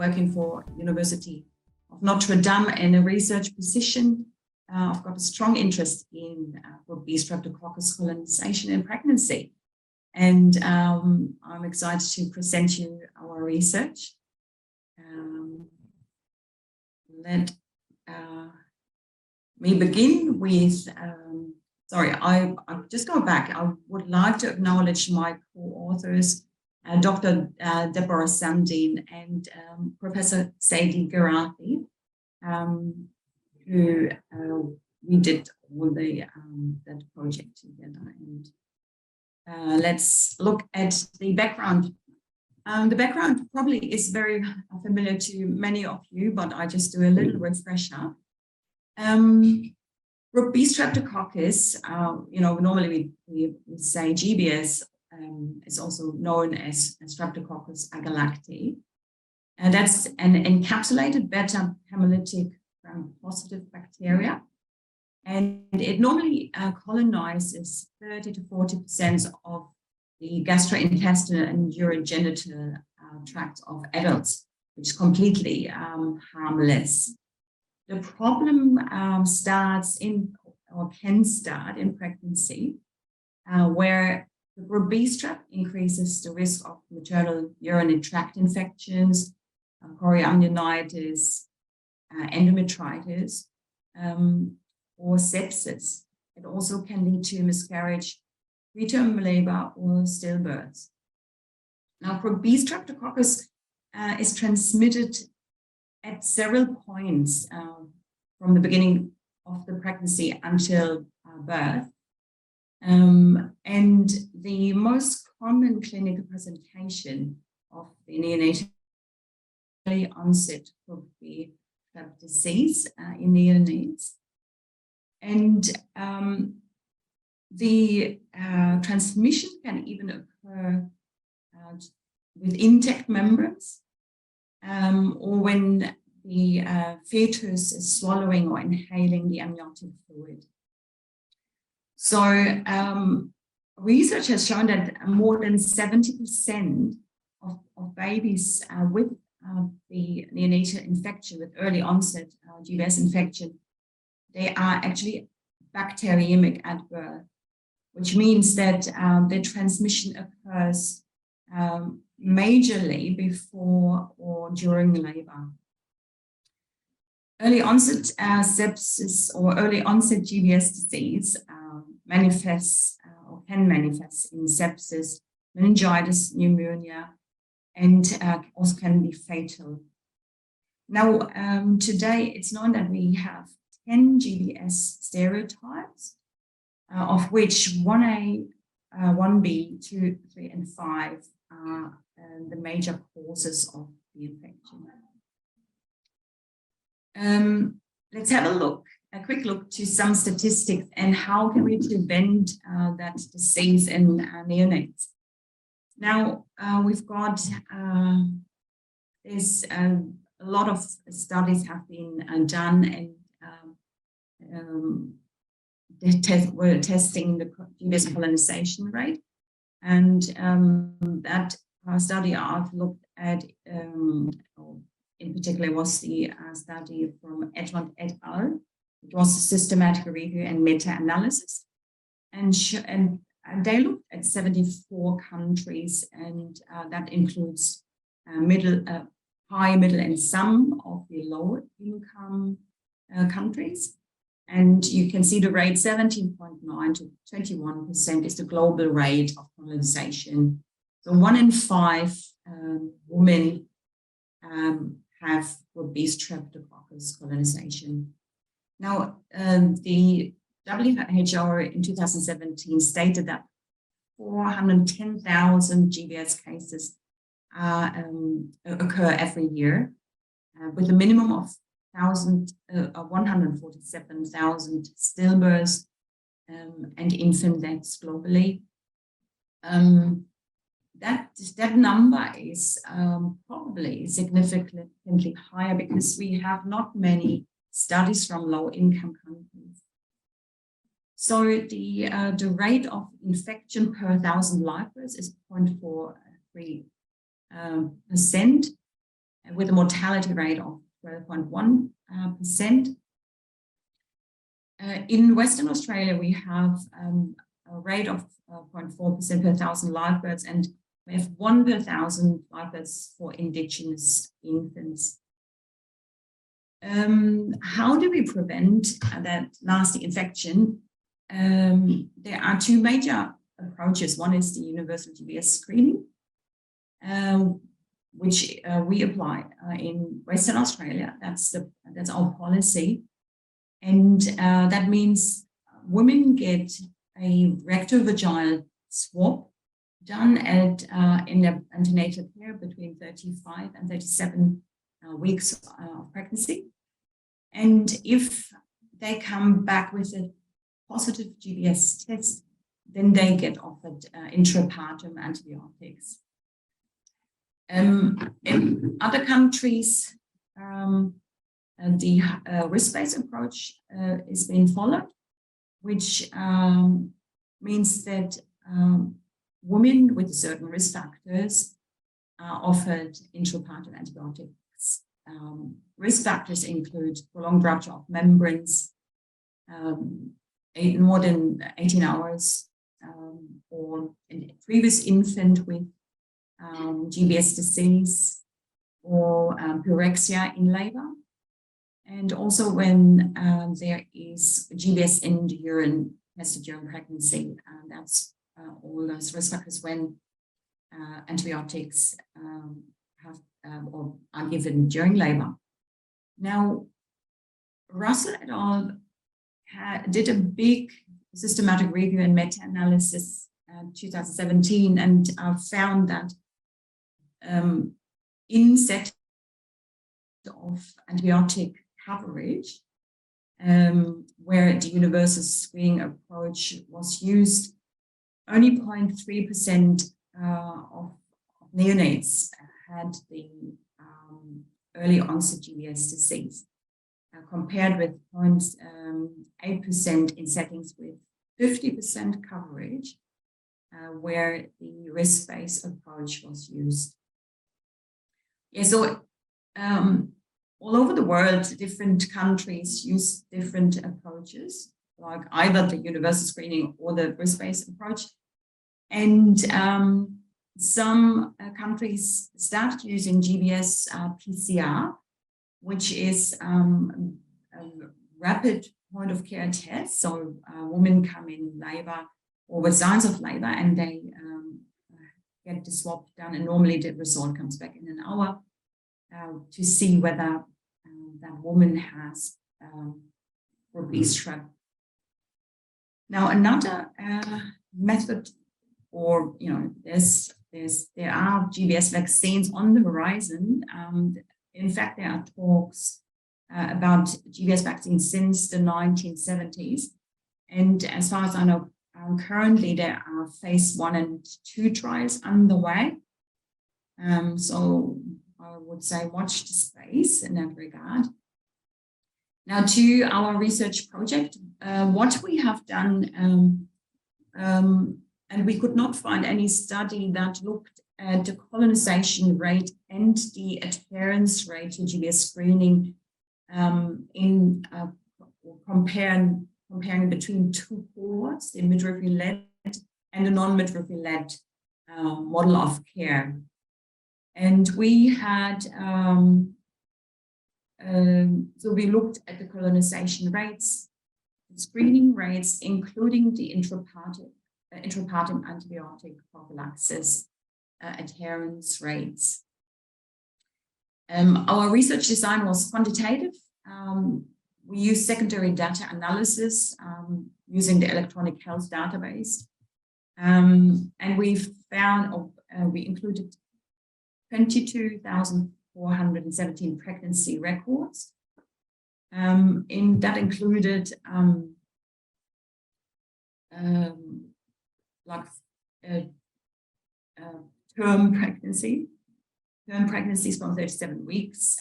working for University of Notre Dame in a research position. I've got a strong interest in would be streptococcus colonization in pregnancy. And I'm excited to present you our research. Let me begin with, I'll just go back. I would like to acknowledge my co-authors, Dr. Deborah Sabine and Professor Sadie Garathi, who we did all the that project together. And let's look at the background. The background probably is very familiar to many of you, but I just do a little refresher. Group B streptococcus, normally we say GBS, is also known as Streptococcus agalactiae. And that's an encapsulated beta hemolytic gram-positive bacteria. And it normally colonizes 30 to 40% of the gastrointestinal and urogenital tract of adults, which is completely harmless. The problem starts in, or can start in pregnancy, where the group B strep increases the risk of maternal urinary tract infections, chorioamnionitis, endometritis, or sepsis. It also can lead to miscarriage, preterm labor, or stillbirths. Now, group B streptococcus is transmitted at several points from the beginning of the pregnancy until birth. And the most common clinical presentation of the neonatal early onset group B strep disease in neonates. And the transmission can even occur with intact membranes, or when the fetus is swallowing or inhaling the amniotic fluid. So research has shown that more than 70% of babies with the neonatal infection, with early onset GBS infection, they are actually bacteremic at birth, which means that the transmission occurs majorly before or during labor. Early onset sepsis or early onset GBS disease manifests or can manifest in sepsis, meningitis, pneumonia, and also can be fatal. Now, today it's known that we have 10 GBS stereotypes, of which 1A, 1B, 2, 3, and 5 are the major causes of the infection. Let's have a quick look to some statistics and how can we prevent that disease in neonates. Now, we've got a lot of studies have been done, and we're testing the GBS colonization rate. And that study I've looked at, in particular, was the study from Adherence et al. It was a systematic review and meta-analysis. And they looked at 74 countries, and that includes high, middle, and some of the low income countries. And you can see the rate 17.9 to 21% is the global rate of colonization. So 1 in 5 women have would be streptococcus colonization. Now, the WHO in 2017 stated that 410,000 GBS cases occur every year, with a minimum of 147,000 stillbirths and infant deaths globally. That number is probably significantly higher because we have not many studies from low-income countries. So the rate of infection per 1,000 live births is 0.43%, with a mortality rate of 12.1%. In Western Australia, we have a rate of 0.4% per 1,000 live births, and we have 1 per 1,000 live births for Indigenous infants. How do we prevent that nasty infection? There are two major approaches. One is the universal GBS screening, which we apply in Western Australia. That's our policy, and that means women get a rectovaginal swab done in their antenatal care between 35 and 37 weeks of pregnancy. And if they come back with a positive GBS test, then they get offered intrapartum antibiotics. In other countries, the risk-based approach is being followed, which means that women with certain risk factors are offered intrapartum antibiotics. Risk factors include prolonged rupture of membranes, more than 18 hours, or a previous infant with GBS disease, or pyrexia in labor, and also when there is GBS in the urine tested during pregnancy. That's all those risk factors when antibiotics or are given during labor. Now, Russell et al. Did a big systematic review and meta-analysis in 2017, and found that in set of antibiotic coverage, where the universal screening approach was used, only 0.3% of neonates had the early onset GBS disease, compared with 0.8% in settings with 50% coverage, where the risk-based approach was used. Yeah, so all over the world, different countries use different approaches, like either the universal screening or the risk-based approach. And some countries started using GBS PCR, which is a rapid point of care test. So women come in labor or with signs of labor, and they get the swab done, and normally the result comes back in an hour to see whether that woman has obese strep. Now, another method, or there are GBS vaccines on the horizon. In fact, there are talks about GBS vaccines since the 1970s, and as far as I know, currently there are phase 1 and 2 trials underway. So I would say watch the space in that regard. Now, to our research project, what we have done, and we could not find any study that looked at the colonization rate and the adherence rate to GBS screening in comparing between two cohorts, the midwifery-led and the non-midwifery-led model of care. And we had, so we looked at the colonization rates, the screening rates, including the intrapartum antibiotic prophylaxis adherence rates. Our research design was quantitative. We used secondary data analysis using the electronic health database. And we found, we included 22,417 pregnancy records. That included term pregnancies from 37 weeks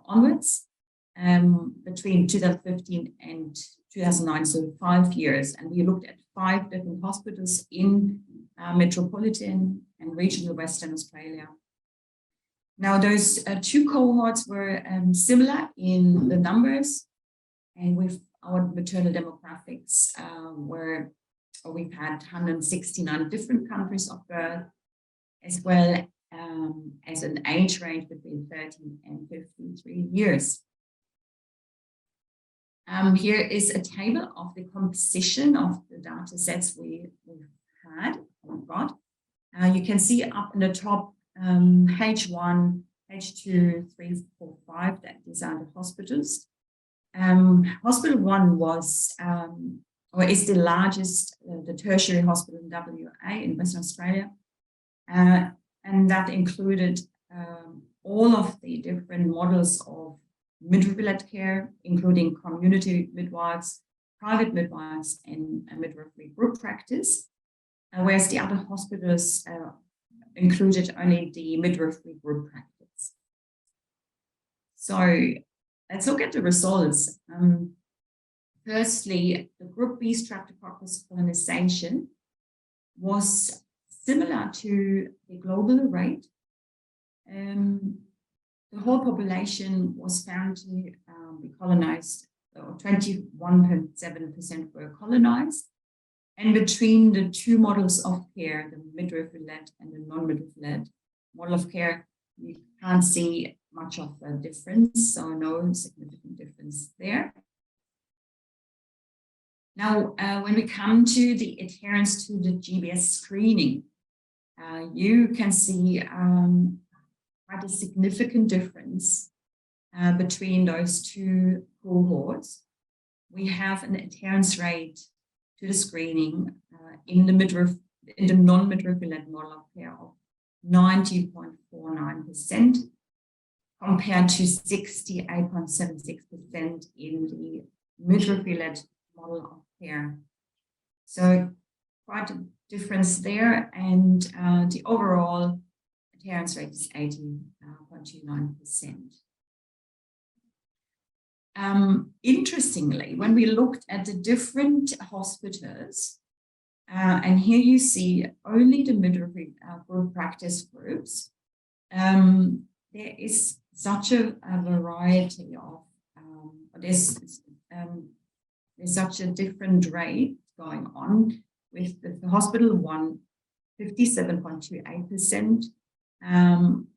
onwards, between 2015 and 2009, so 5 years. And we looked at 5 different hospitals in metropolitan and regional Western Australia. Now, those two cohorts were similar in the numbers, and with our maternal demographics we've had 169 different countries of birth, as well as an age range between 30 and 53 years. Here is a table of the composition of the data sets we've got. You can see up in the top H1, H2, 3, 4, 5, that these are the hospitals. Hospital 1 was, or is the largest, the tertiary hospital in WA in Western Australia. And that included all of the different models of midwifery-led care, including community midwives, private midwives, and a midwifery group practice, whereas the other hospitals included only the midwifery group practice. So let's look at the results. Firstly, the group B streptococcus colonization was similar to the global rate. The whole population was found to be colonized, or 21.7% were colonized. And between the two models of care, the midwifery-led and the non-midwifery-led model of care, you can't see much of a difference, so no significant difference there. Now, when we come to the adherence to the GBS screening, you can see quite a significant difference between those two cohorts. We have an adherence rate to the screening in the non-midwifery-led model of care of 90.49% compared to 68.76% in the midwifery-led model of care. So quite a difference there, and the overall adherence rate is 80.29%. Interestingly, when we looked at the different hospitals, and here you see only the midwifery group practice groups, there is such a variety of, there's such a different rate going on with the hospital 1, 57.28%, and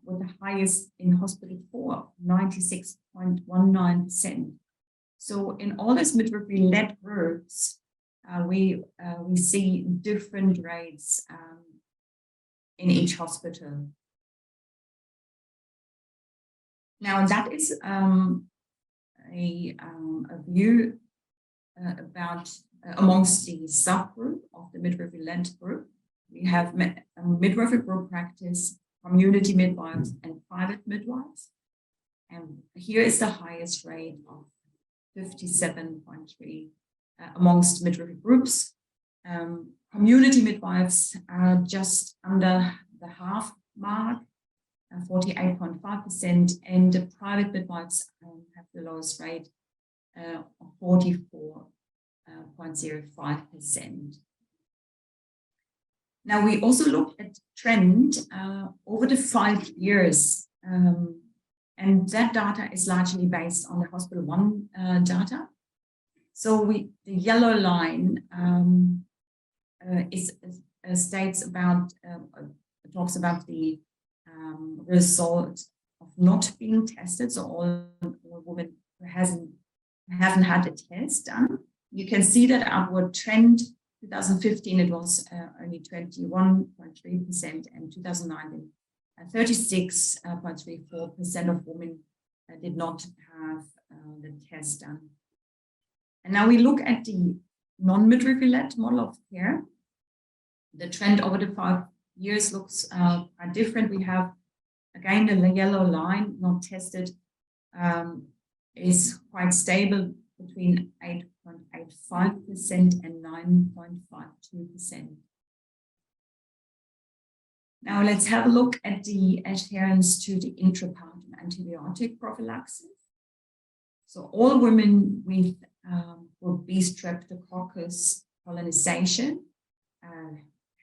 with the highest in hospital 4, 96.19%. So in all these midwifery-led groups, we see different rates in each hospital. Now that is a view about amongst the subgroup of the midwifery-led group. We have midwifery group practice, community midwives, and private midwives. And here is the highest rate of 57.3 amongst midwifery groups. Community midwives are just under the half mark, 48.5%, and the private midwives have the lowest rate of 44.05%. Now, we also looked at trend over the 5 years, and that data is largely based on the Hospital 1 data. So the yellow line states about, talks about the result of not being tested, so all women who haven't had a test done. You can see that upward trend. 2015, it was only 21.3%, and 2019, 36.34% of women did not have the test done. And now we look at the non-midwifery-led model of care. The trend over the 5 years looks quite different. We have, again, the yellow line, not tested, is quite stable between 8.85% and 9.52%. Now let's have a look at the adherence to the intrapartum antibiotic prophylaxis. So all women with group B streptococcus colonization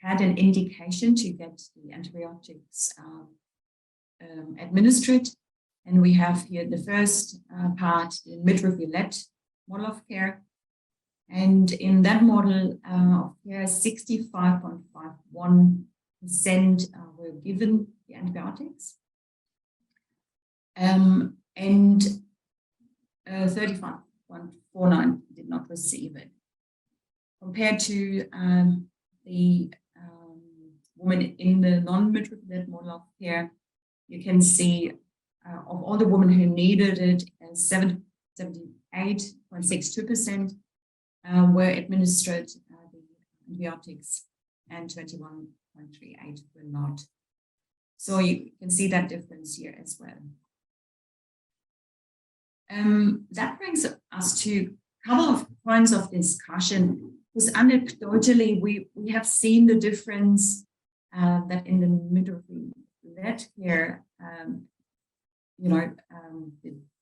had an indication to get the antibiotics administered. And we have here the first part, the midwifery-led model of care. And in that model of care, 65.51% were given the antibiotics. And 35.49% did not receive it. Compared to the women in the non-midwifery-led model of care, you can see of all the women who needed it, 78.62% were administered the antibiotics and 21.38% were not. So you can see that difference here as well. That brings us to a couple of points of discussion, because anecdotally we have seen the difference that in the midwifery-led care,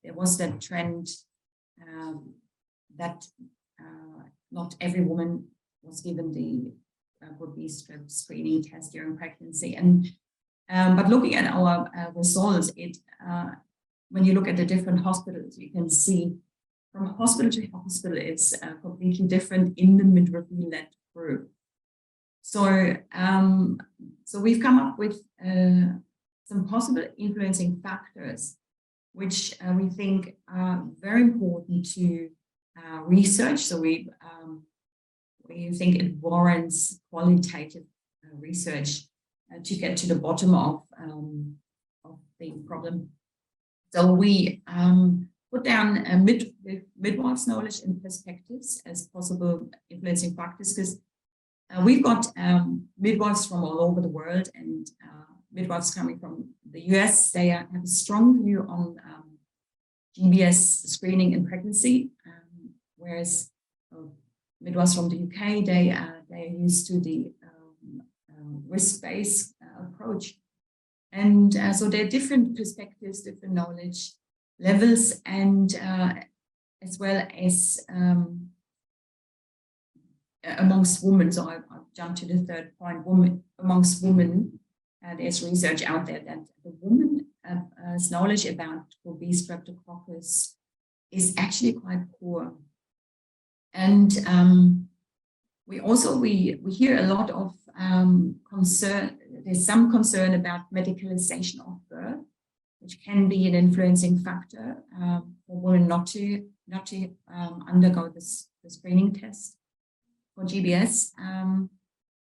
there was that trend that not every woman was given the would-be strep screening test during pregnancy. And but looking at our results, when you look at the different hospitals, you can see from hospital to hospital, it's completely different in the midwifery-led group. So, so we've come up with some possible influencing factors, which we think are very important to research. So we think it warrants qualitative research to get to the bottom of the problem. So we put down midwives' knowledge and perspectives as possible influencing factors, because we've got midwives from all over the world, and midwives coming from the US. They have a strong view on GBS screening in pregnancy, whereas midwives from the UK, they are used to the risk-based approach. And so there are different perspectives, different knowledge levels, and as well as amongst women. So I'll jump to the third point, amongst women. There's research out there that the woman's knowledge about would-be streptococcus is actually quite poor. And we hear a lot of concern. There's some concern about medicalization of birth, which can be an influencing factor for women not to undergo the screening test for GBS,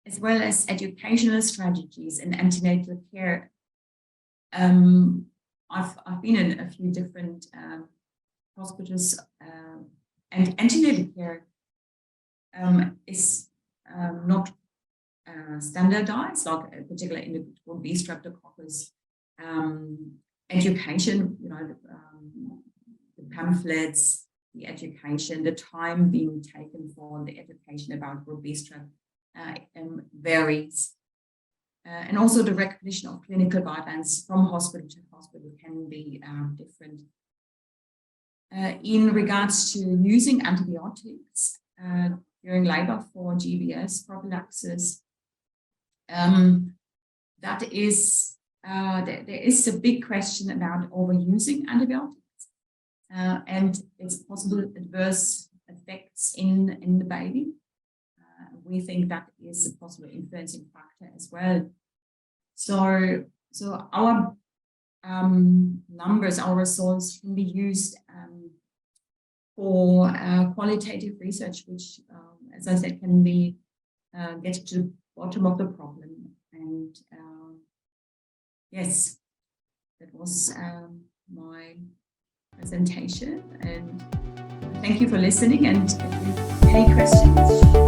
as well as educational strategies in antenatal care. I've been in a few different hospitals, and antenatal care is not standardized, like particularly in the would-be streptococcus education, the pamphlets, the education, the time being taken for the education about would-be strep varies. And also the recognition of clinical guidelines from hospital to hospital can be different. In regards to using antibiotics during labor for GBS prophylaxis, there is a big question about overusing antibiotics and its possible adverse effects in the baby. We think that is a possible influencing factor as well. So our numbers, our results can be used for qualitative research, which, as I said, can be get to the bottom of the problem. And yes, that was my presentation. And thank you for listening. And if you have any questions,